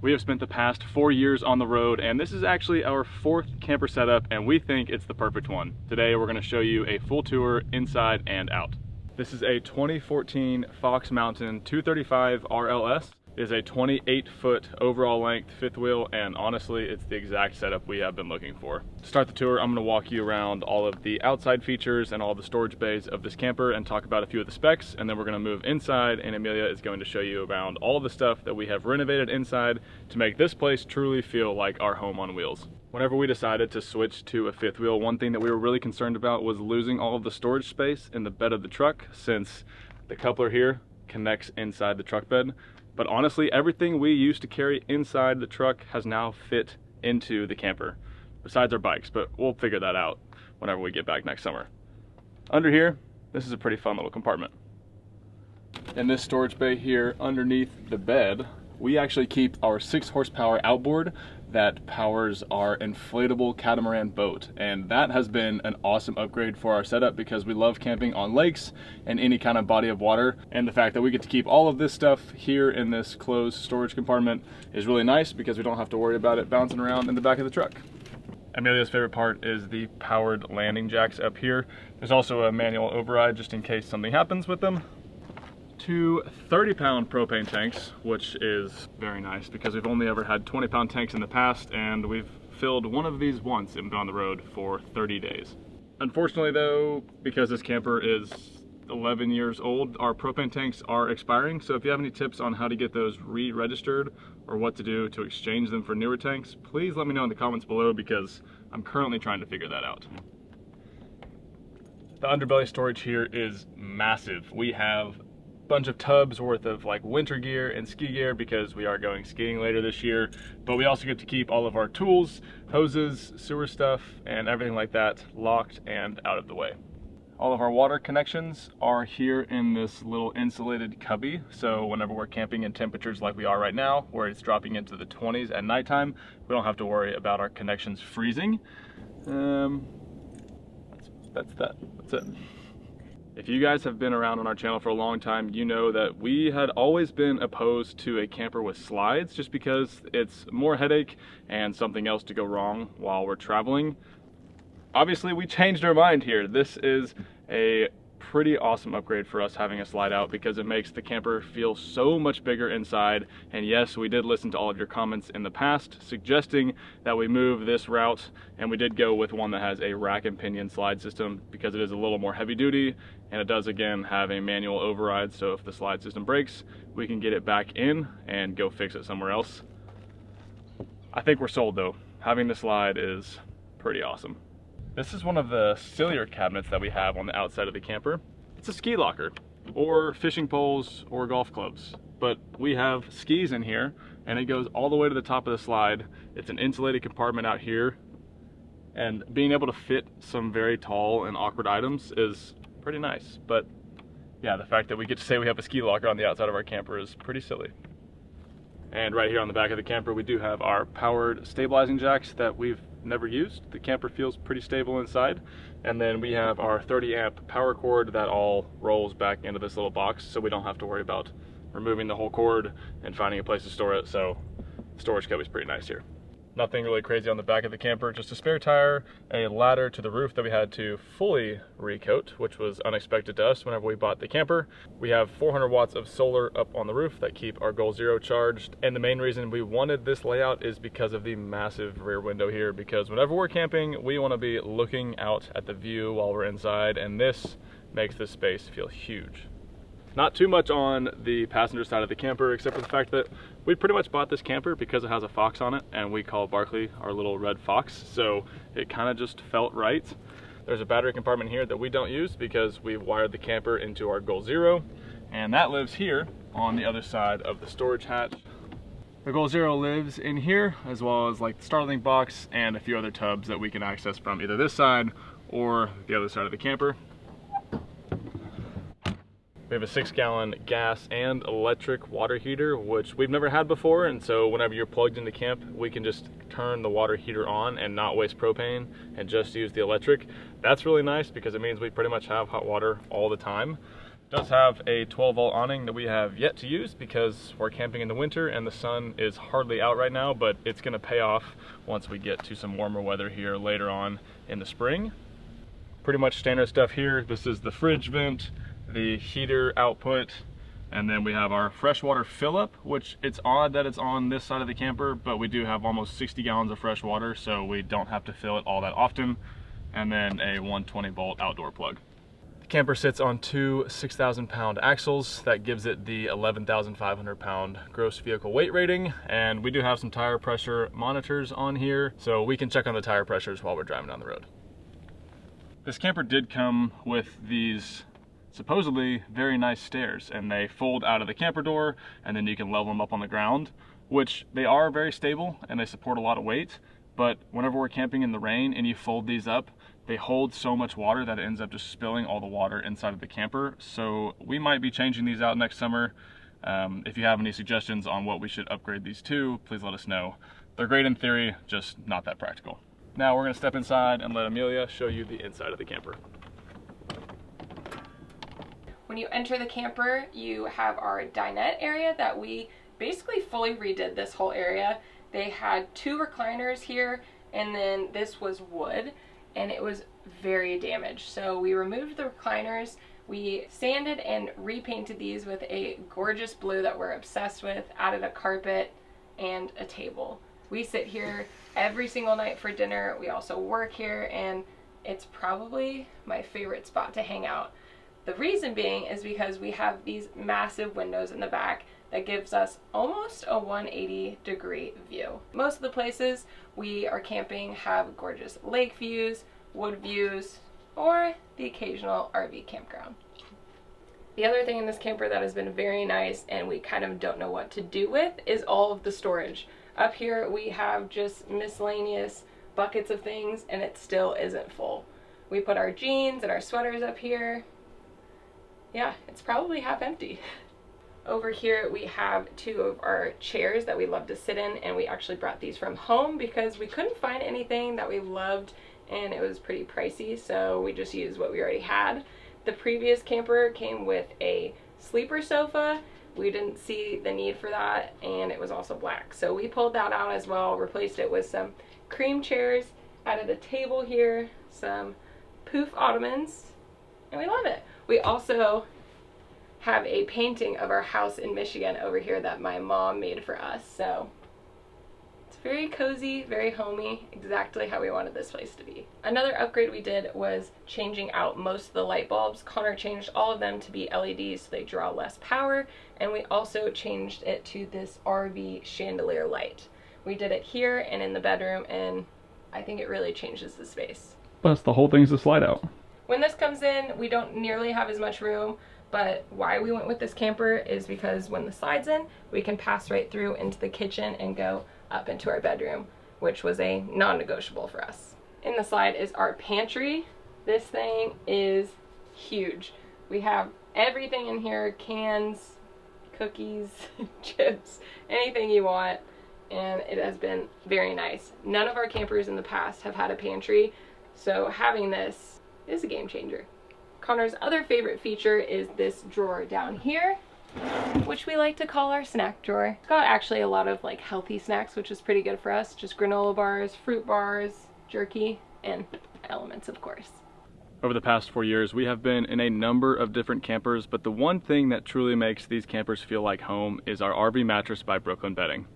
We have spent the past 4 years on the road, and this is actually our 4th camper setup, and we think it's the perfect one. Today we're going to show you a full tour inside and out. This is a 2014 Fox Mountain 235 RLS. It is a 28-foot overall length fifth wheel, and honestly, it's the exact setup we have been looking for. To start the tour, I'm going to walk you around all of the outside features and all the storage bays of this camper and talk about a few of the specs, and then we're going to move inside, and Amelia is going to show you around all the stuff that we have renovated inside to make this place truly feel like our home on wheels. Whenever we decided to switch to a fifth wheel, one thing that we were really concerned about was losing all of the storage space in the bed of the truck, since the coupler here connects inside the truck bed. But honestly, everything we used to carry inside the truck has now fit into the camper, besides our bikes, but we'll figure that out whenever we get back next summer. Under here, this is a pretty fun little compartment. In this storage bay here, underneath the bed, we actually keep our 6 horsepower outboard that powers our inflatable catamaran boat. And that has been an awesome upgrade for our setup because we love camping on lakes and any kind of body of water. And the fact that we get to keep all of this stuff here in this closed storage compartment is really nice because we don't have to worry about it bouncing around in the back of the truck. Amelia's favorite part is the powered landing jacks up here. There's also a manual override just in case something happens with them. 2 30-pound propane tanks, which is very nice because we've only ever had 20-pound tanks in the past, and we've filled one of these once and been on the road for 30 days. Unfortunately though, because this camper is 11 years old, our propane tanks are expiring, so if you have any tips on how to get those re-registered or what to do to exchange them for newer tanks, please let me know in the comments below because I'm currently trying to figure that out. The underbelly storage here is massive. We have bunch of tubs worth of like winter gear and ski gear because we are going skiing later this year, but we also get to keep all of our tools, hoses, sewer stuff, and everything like that locked and out of the way. All of our water connections are here in this little insulated cubby, so whenever we're camping in temperatures like we are right now, where it's dropping into the 20s at nighttime, we don't have to worry about our connections freezing. That's it. If you guys have been around on our channel for a long time, you know that we had always been opposed to a camper with slides just because it's more headache and something else to go wrong while we're traveling. Obviously, we changed our mind here. This is a pretty awesome upgrade for us having a slide out because it makes the camper feel so much bigger inside. And yes, we did listen to all of your comments in the past suggesting that we move this route, and we did go with one that has a rack and pinion slide system because it is a little more heavy duty, and it does again have a manual override, so if the slide system breaks, we can get it back in and go fix it somewhere else. I think we're sold though. Having the slide is pretty awesome. This is one of the sillier cabinets that we have on the outside of the camper. It's a ski locker, or fishing poles, or golf clubs. But we have skis in here, and it goes all the way to the top of the slide. It's an insulated compartment out here, and being able to fit some very tall and awkward items is pretty nice. But yeah, the fact that we get to say we have a ski locker on the outside of our camper is pretty silly. And right here on the back of the camper, we do have our powered stabilizing jacks that we've never used. The camper feels pretty stable inside. And then we have our 30 amp power cord that all rolls back into this little box, so we don't have to worry about removing the whole cord and finding a place to store it. So the storage cubby is pretty nice here. Nothing really crazy on the back of the camper, just a spare tire, a ladder to the roof that we had to fully recoat, which was unexpected to us whenever we bought the camper. We have 400 watts of solar up on the roof that keep our Goal Zero charged. And the main reason we wanted this layout is because of the massive rear window here, because whenever we're camping, we want to be looking out at the view while we're inside, and this makes this space feel huge. Not too much on the passenger side of the camper, except for the fact that we pretty much bought this camper because it has a fox on it, and we call Barkley our little red fox, so it kind of just felt right. There's a battery compartment here that we don't use because we've wired the camper into our Goal Zero, and that lives here on the other side of the storage hatch. The Goal Zero lives in here, as well as like the Starlink box and a few other tubs that we can access from either this side or the other side of the camper. We have a 6-gallon gas and electric water heater, which we've never had before, and so whenever you're plugged into camp, we can just turn the water heater on and not waste propane and just use the electric. That's really nice because it means we pretty much have hot water all the time. It does have a 12-volt awning that we have yet to use because we're camping in the winter and the sun is hardly out right now, but it's gonna pay off once we get to some warmer weather here later on in the spring. Pretty much standard stuff here. This is the fridge vent, the heater output, and then we have our freshwater fill up, which it's odd that it's on this side of the camper, but we do have almost 60 gallons of fresh water, so we don't have to fill it all that often. And then a 120-volt outdoor plug. Camper sits on two 6,000-pound axles. That gives it the 11,500-pound gross vehicle weight rating. And we do have some tire pressure monitors on here, so we can check on the tire pressures while we're driving down the road. This camper did come with these supposedly very nice stairs, and they fold out of the camper door, and then you can level them up on the ground, which they are very stable and they support a lot of weight. But whenever we're camping in the rain and you fold these up, they hold so much water that it ends up just spilling all the water inside of the camper. So we might be changing these out next summer. If you have any suggestions on what we should upgrade these to, please let us know. They're great in theory, just not that practical. Now we're gonna step inside and let Amelia show you the inside of the camper. When you enter the camper, you have our dinette area that we basically fully redid this whole area. They had 2 recliners here, and then this was wood, and it was very damaged. So we removed the recliners, we sanded and repainted these with a gorgeous blue that we're obsessed with, added a carpet and a table. We sit here every single night for dinner. We also work here, and it's probably my favorite spot to hang out. The reason being is because we have these massive windows in the back that gives us almost a 180-degree view. Most of the places we are camping have gorgeous lake views, wood views, or the occasional RV campground. The other thing in this camper that has been very nice and we kind of don't know what to do with is all of the storage. Up here we have just miscellaneous buckets of things, and it still isn't full. We put our jeans and our sweaters up here. Yeah, it's probably half empty. Over here we have 2 of our chairs that we love to sit in, and we actually brought these from home because we couldn't find anything that we loved and it was pretty pricey, so we just used what we already had. The previous camper came with a sleeper sofa. We didn't see the need for that, and it was also black, so we pulled that out as well, replaced it with some cream chairs, added a table here, some poof ottomans, and we love it. We also have a painting of our house in Michigan over here that my mom made for us, so it's very cozy, very homey, exactly how we wanted this place to be. Another upgrade we did was changing out most of the light bulbs. Connor changed all of them to be LEDs so they draw less power, and we also changed it to this RV chandelier light. We did it here and in the bedroom, and I think it really changes the space. Plus the whole thing's a slide out. When this comes in, we don't nearly have as much room, but why we went with this camper is because when the slide's in, we can pass right through into the kitchen and go up into our bedroom, which was a non-negotiable for us. In the slide is our pantry. This thing is huge. We have everything in here, cans, cookies, chips, anything you want, and it has been very nice. None of our campers in the past have had a pantry, so having this is a game changer. Connor's other favorite feature is this drawer down here, which we like to call our snack drawer. It's got actually a lot of like healthy snacks, which is pretty good for us. Just granola bars, fruit bars, jerky, and elements, of course. Over the past 4 years, we have been in a number of different campers, but the one thing that truly makes these campers feel like home is our RV mattress by Brooklyn Bedding.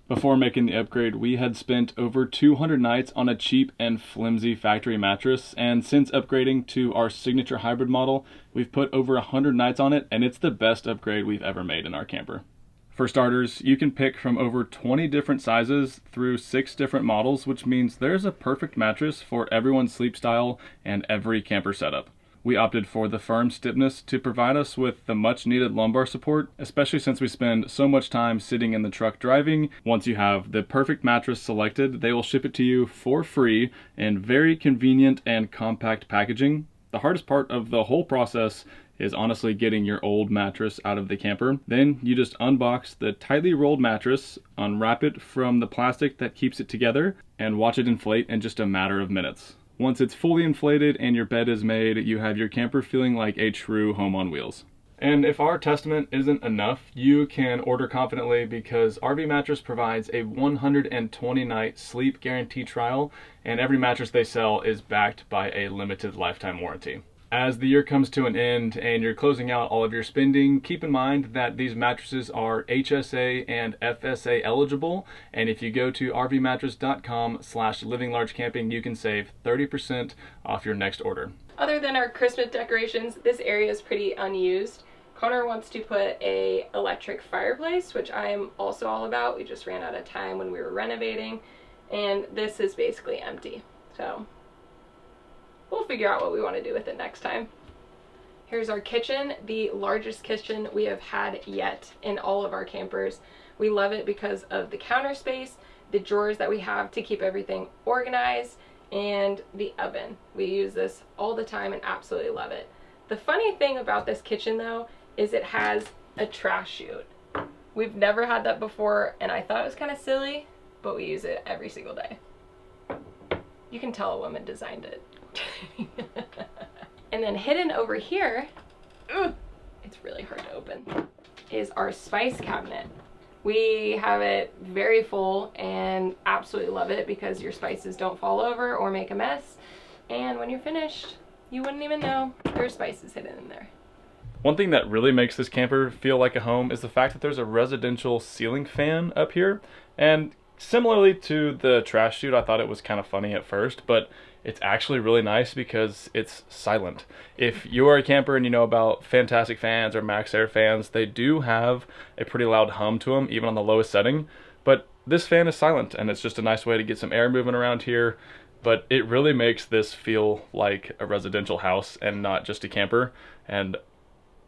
Before making the upgrade, we had spent over 200 nights on a cheap and flimsy factory mattress, and since upgrading to our signature hybrid model, we've put over 100 nights on it, and it's the best upgrade we've ever made in our camper. For starters, you can pick from over 20 different sizes through 6 different models, which means there's a perfect mattress for everyone's sleep style and every camper setup. We opted for the firm stiffness to provide us with the much needed lumbar support, especially since we spend so much time sitting in the truck driving. Once you have the perfect mattress selected, they will ship it to you for free in very convenient and compact packaging. The hardest part of the whole process is honestly getting your old mattress out of the camper. Then you just unbox the tightly rolled mattress, unwrap it from the plastic that keeps it together, and watch it inflate in just a matter of minutes. Once it's fully inflated and your bed is made, you have your camper feeling like a true home on wheels. And if our testament isn't enough, you can order confidently because RV Mattress provides a 120-night sleep guarantee trial, and every mattress they sell is backed by a limited lifetime warranty. As the year comes to an end and you're closing out all of your spending, keep in mind that these mattresses are HSA and FSA eligible, and if you go to rvmattress.com/livinglargecamping, you can save 30% off your next order. Other than our Christmas decorations, this area is pretty unused. Connor wants to put a electric fireplace, which I am also all about. We just ran out of time when we were renovating, and this is basically empty. So we'll figure out what we want to do with it next time. Here's our kitchen, the largest kitchen we have had yet in all of our campers. We love it because of the counter space, the drawers that we have to keep everything organized, and the oven. We use this all the time and absolutely love it. The funny thing about this kitchen though is it has a trash chute. We've never had that before and I thought it was kind of silly, but we use it every single day. You can tell a woman designed it. And then hidden over here, it's really hard to open, is our spice cabinet. We have it very full and absolutely love it because your spices don't fall over or make a mess. And when you're finished, you wouldn't even know there's spices hidden in there. One thing that really makes this camper feel like a home is the fact that there's a residential ceiling fan up here. And similarly to the trash chute, I thought it was kind of funny at first, but it's actually really nice because it's silent. If you are a camper and you know about Fantastic fans or Max Air fans, they do have a pretty loud hum to them, even on the lowest setting. But this fan is silent, and it's just a nice way to get some air moving around here. But it really makes this feel like a residential house and not just a camper. And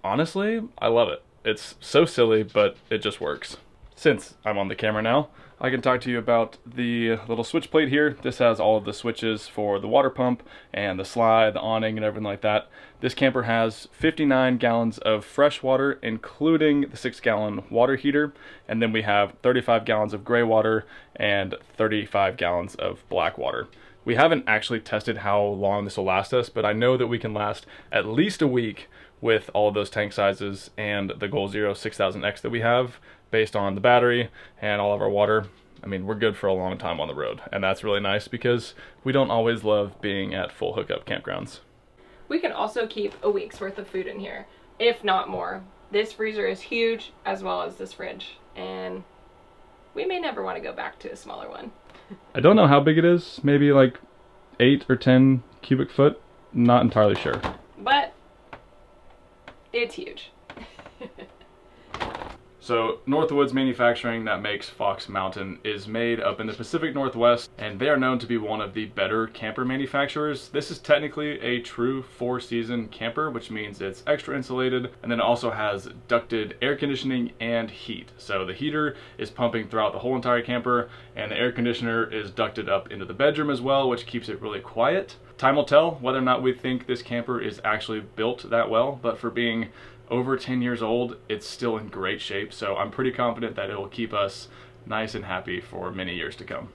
honestly, I love it. It's so silly, but it just works. Since I'm on the camera now, I can talk to you about the little switch plate here. This has all of the switches for the water pump and the slide, the awning, and everything like that. This camper has 59 gallons of fresh water, including the 6-gallon water heater. And then we have 35 gallons of gray water and 35 gallons of black water. We haven't actually tested how long this will last us, but I know that we can last at least a week with all of those tank sizes and the Goal Zero 6000X that we have based on the battery and all of our water. I mean, we're good for a long time on the road, and that's really nice because we don't always love being at full hookup campgrounds. We can also keep a week's worth of food in here, if not more. This freezer is huge, as well as this fridge, and we may never want to go back to a smaller one. I don't know how big it is, maybe like 8 or 10 cubic foot, not entirely sure. But it's huge. So Northwoods Manufacturing, that makes Fox Mountain, is made up in the Pacific Northwest, and they are known to be one of the better camper manufacturers. This is technically a true 4-season camper, which means it's extra insulated, and then it also has ducted air conditioning and heat. So the heater is pumping throughout the whole entire camper, and the air conditioner is ducted up into the bedroom as well, which keeps it really quiet. Time will tell whether or not we think this camper is actually built that well, but for being over 10 years old, it's still in great shape, so I'm pretty confident that it will keep us nice and happy for many years to come.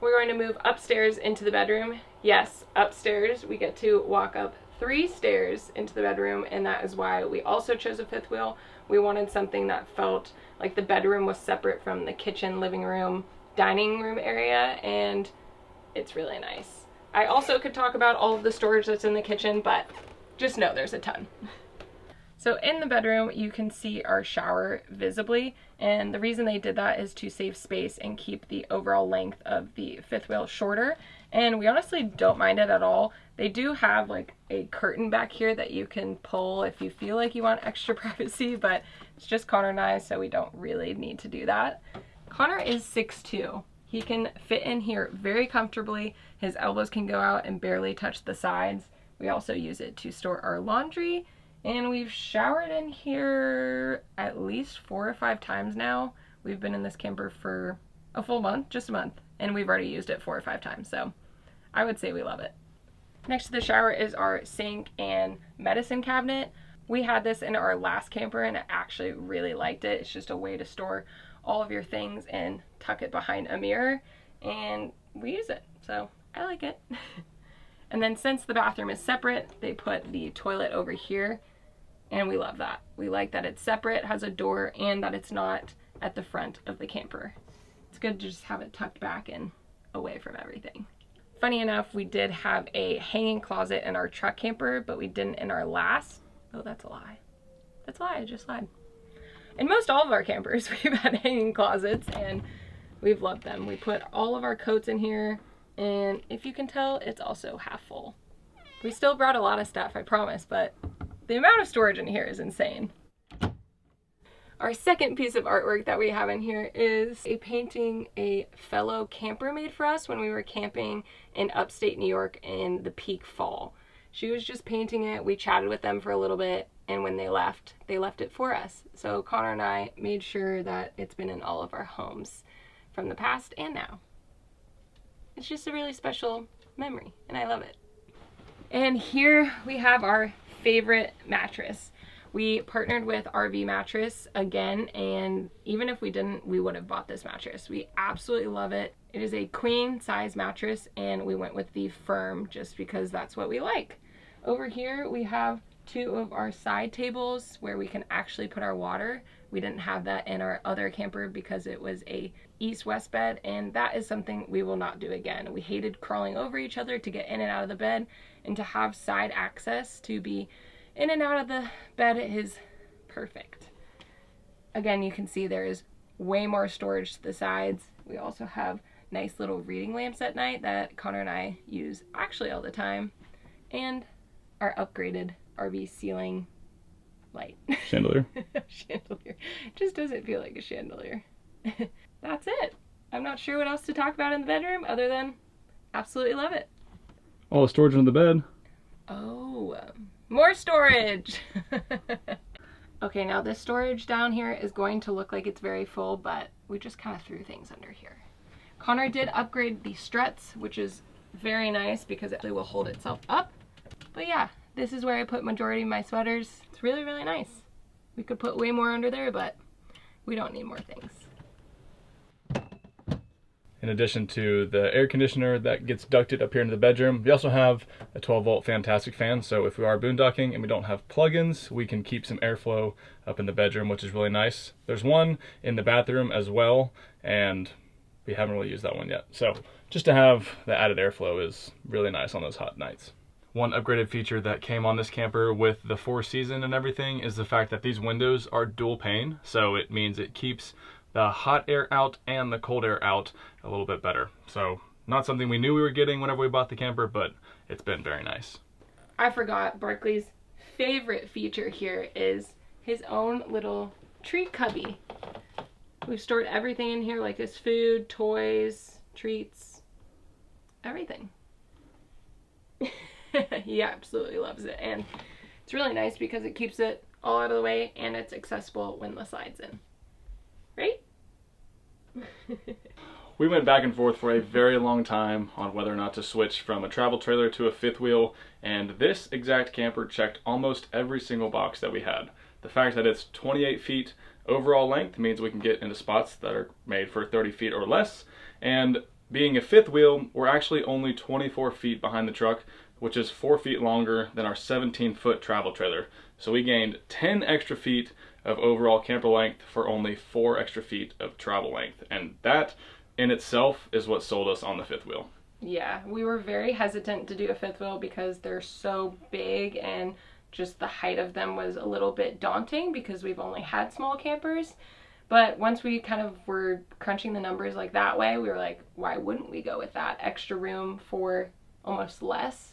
We're going to move upstairs into the bedroom. Yes, upstairs. We get to walk up 3 stairs into the bedroom, and that is why we also chose a 5th wheel. We wanted something that felt like the bedroom was separate from the kitchen, living room, dining room area, and it's really nice. I also could talk about all of the storage that's in the kitchen, but just know there's a ton. So in the bedroom, you can see our shower visibly, and the reason they did that is to save space and keep the overall length of the 5th wheel shorter, and we honestly don't mind it at all. They do have like a curtain back here that you can pull if you feel like you want extra privacy, but it's just Connor and I, so we don't really need to do that. Connor is 6'2". He can fit in here very comfortably. His elbows can go out and barely touch the sides. We also use it to store our laundry. And we've showered in here at least 4 or 5 times now. We've been in this camper for a full month, just a month, and we've already used it 4 or 5 times, so I would say we love it. Next to the shower is our sink and medicine cabinet. We had this in our last camper and I actually really liked it. It's just a way to store all of your things and tuck it behind a mirror, and we use it, so I like it. And then since the bathroom is separate, they put the toilet over here. And we love that. We like that it's separate, has a door, and that it's not at the front of the camper. It's good to just have it tucked back and away from everything. Funny enough, we did have a hanging closet in our truck camper, but we didn't in our last. Oh, that's a lie. That's a lie, I just lied. In most all of our campers, we've had hanging closets, and we've loved them. We put all of our coats in here, and if you can tell, it's also half full. We still brought a lot of stuff, I promise, but the amount of storage in here is insane. Our second piece of artwork that we have in here is a painting a fellow camper made for us when we were camping in upstate New York in the peak fall. She was just painting it. We chatted with them for a little bit, and when they left it for us. So Connor and I made sure that it's been in all of our homes from the past and now. It's just a really special memory, and I love it. And here we have our favorite mattress. We partnered with RV Mattress again, and even if we didn't, we would have bought this mattress. We absolutely love it. It is a queen size mattress, and we went with the firm just because that's what we like. Over here we have two of our side tables where we can actually put our water. We didn't have that in our other camper because it was a east-west bed, and that is something we will not do again. We hated crawling over each other to get in and out of the bed, and to have side access to be in and out of the bed is perfect. Again, you can see there is way more storage to the sides. We also have nice little reading lamps at night that Connor and I use actually all the time, and our upgraded RV ceiling light. Chandelier. Chandelier. Just doesn't feel like a chandelier. That's it. I'm not sure what else to talk about in the bedroom other than absolutely love it. All the storage in the bed. Oh, more storage. Okay, now this storage down here is going to look like it's very full, but we just kind of threw things under here. Connor did upgrade the struts, which is very nice because it will hold itself up. But yeah, this is where I put majority of my sweaters. It's really, really nice. We could put way more under there, but we don't need more things. In addition to the air conditioner that gets ducted up here into the bedroom, we also have a 12-volt fantastic fan. So if we are boondocking and we don't have plugins, we can keep some airflow up in the bedroom, which is really nice. There's one in the bathroom as well, and we haven't really used that one yet. So just to have the added airflow is really nice on those hot nights. One upgraded feature that came on this camper with the 4-season and everything is the fact that these windows are dual pane. So it means it keeps the hot air out and the cold air out a little bit better. So not something we knew we were getting whenever we bought the camper, but it's been very nice. I forgot, Barkley's favorite feature here is his own little treat cubby. We've stored everything in here, like his food, toys, treats, everything. He absolutely loves it, and it's really nice because it keeps it all out of the way and it's accessible when the slide's in. Right? We went back and forth for a very long time on whether or not to switch from a travel trailer to a fifth wheel, and this exact camper checked almost every single box that we had. The fact that it's 28 feet overall length means we can get into spots that are made for 30 feet or less, and being a fifth wheel, we're actually only 24 feet behind the truck, which is 4 feet longer than our 17-foot travel trailer. So we gained 10 extra feet of overall camper length for only 4 extra feet of travel length, and that in itself is what sold us on the fifth wheel. Yeah, we were very hesitant to do a fifth wheel because they're so big, and just the height of them was a little bit daunting because we've only had small campers. But once we kind of were crunching the numbers like that way, we were like, why wouldn't we go with that extra room for almost less?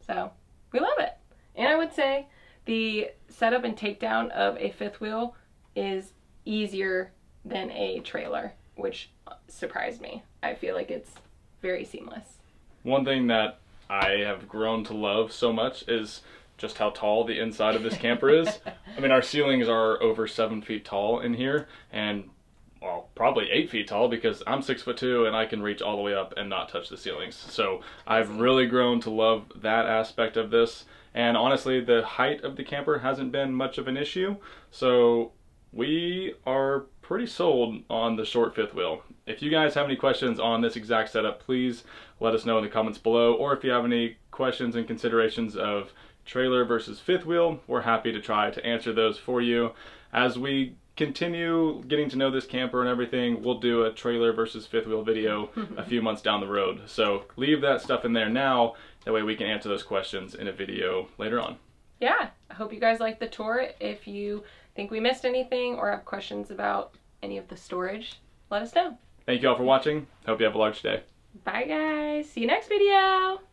So we love it. And I would say the setup and takedown of a fifth wheel is easier than a trailer, which surprised me. I feel like it's very seamless. One thing that I have grown to love so much is just how tall the inside of this camper is. I mean, our ceilings are over 7 feet tall in here, and well, probably 8 feet tall because I'm 6'2" and I can reach all the way up and not touch the ceilings. So I've really grown to love that aspect of this. And honestly, the height of the camper hasn't been much of an issue. So we are pretty sold on the short fifth wheel. If you guys have any questions on this exact setup, please let us know in the comments below. Or if you have any questions and considerations of trailer versus fifth wheel, we're happy to try to answer those for you. As we continue getting to know this camper and everything, we'll do a trailer versus fifth wheel video a few months down the road. So leave that stuff in there now, that way we can answer those questions in a video later on. Yeah, I hope you guys liked the tour. If you think we missed anything or have questions about any of the storage, let us know. Thank you all for watching. Hope you have a large day. Bye guys, see you next video.